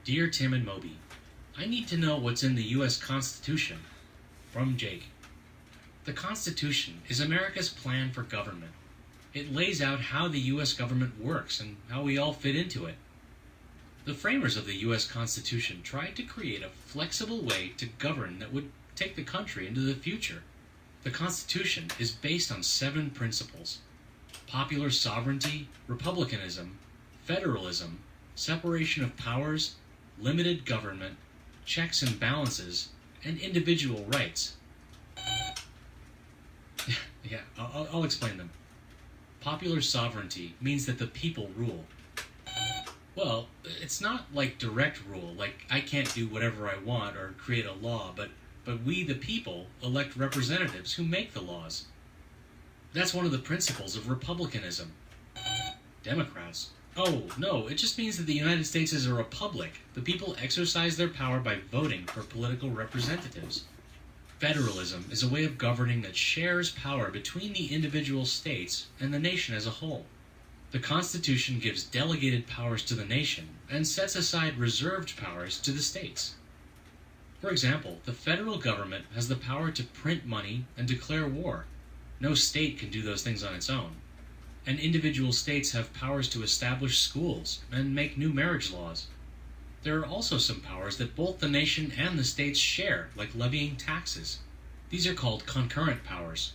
Dear Tim and Moby, I need to know what's in the U.S. Constitution. From Jake. The Constitution is America's plan for government. It lays out how the U.S. government works and how we all fit into it. The framers of the U.S. Constitution tried to create a flexible way to govern that would take the country into the future. The Constitution is based on 7 principles: popular sovereignty, republicanism, federalism, separation of powers, limited government, checks and balances, and individual rights. Yeah, I'll explain them. Popular sovereignty means that the people rule. Well, it's not like direct rule, like I can't do whatever I want or create a law, but we, the people, elect representatives who make the laws. That's one of the principles of republicanism. Democrats. Oh, no, it just means that the United States is a republic. The people exercise their power by voting for political representatives. Federalism is a way of governing that shares power between the individual states and the nation as a whole. The Constitution gives delegated powers to the nation and sets aside reserved powers to the states. For example, the federal government has the power to print money and declare war. No state can do those things on its own. And individual states have powers to establish schools and make new marriage laws. There are also some powers that both the nation and the states share, like levying taxes. These are called concurrent powers.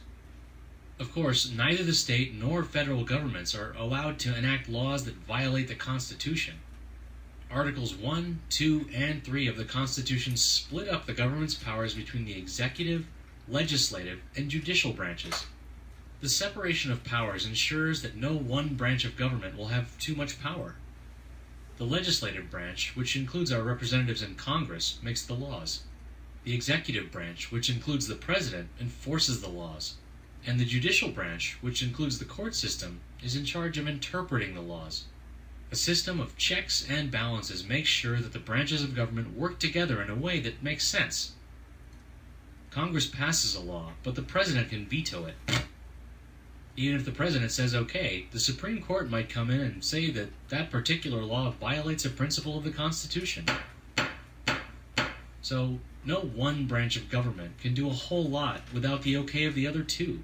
Of course, neither the state nor federal governments are allowed to enact laws that violate the Constitution. Articles 1, 2, and 3 of the Constitution split up the government's powers between the executive, legislative, and judicial branches. The separation of powers ensures that no one branch of government will have too much power. The legislative branch, which includes our representatives in Congress, makes the laws. The executive branch, which includes the president, enforces the laws. And the judicial branch, which includes the court system, is in charge of interpreting the laws. A system of checks and balances makes sure that the branches of government work together in a way that makes sense. Congress passes a law, but the president can veto it. Even if the president says okay, the Supreme Court might come in and say that that particular law violates a principle of the Constitution. So, no one branch of government can do a whole lot without the okay of the other 2.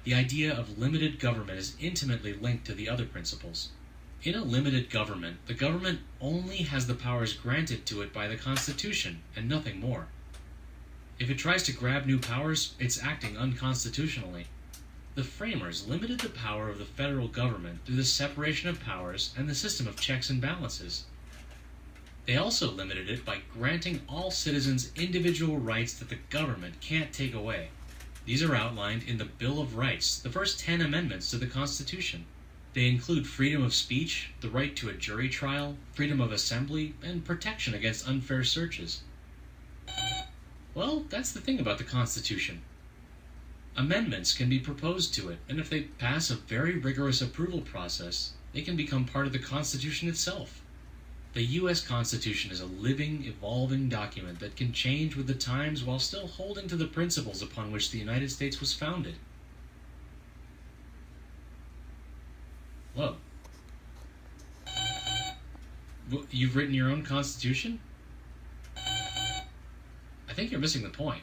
The idea of limited government is intimately linked to the other principles. In a limited government, the government only has the powers granted to it by the Constitution, and nothing more. If it tries to grab new powers, it's acting unconstitutionally. The framers limited the power of the federal government through the separation of powers and the system of checks and balances. They also limited it by granting all citizens individual rights that the government can't take away. These are outlined in the Bill of Rights, the first 10 amendments to the Constitution. They include freedom of speech, the right to a jury trial, freedom of assembly, and protection against unfair searches. Well, that's the thing about the Constitution. Amendments can be proposed to it, and if they pass a very rigorous approval process, they can become part of the Constitution itself. The U.S. Constitution is a living, evolving document that can change with the times while still holding to the principles upon which the United States was founded. Whoa. You've written your own Constitution? I think you're missing the point.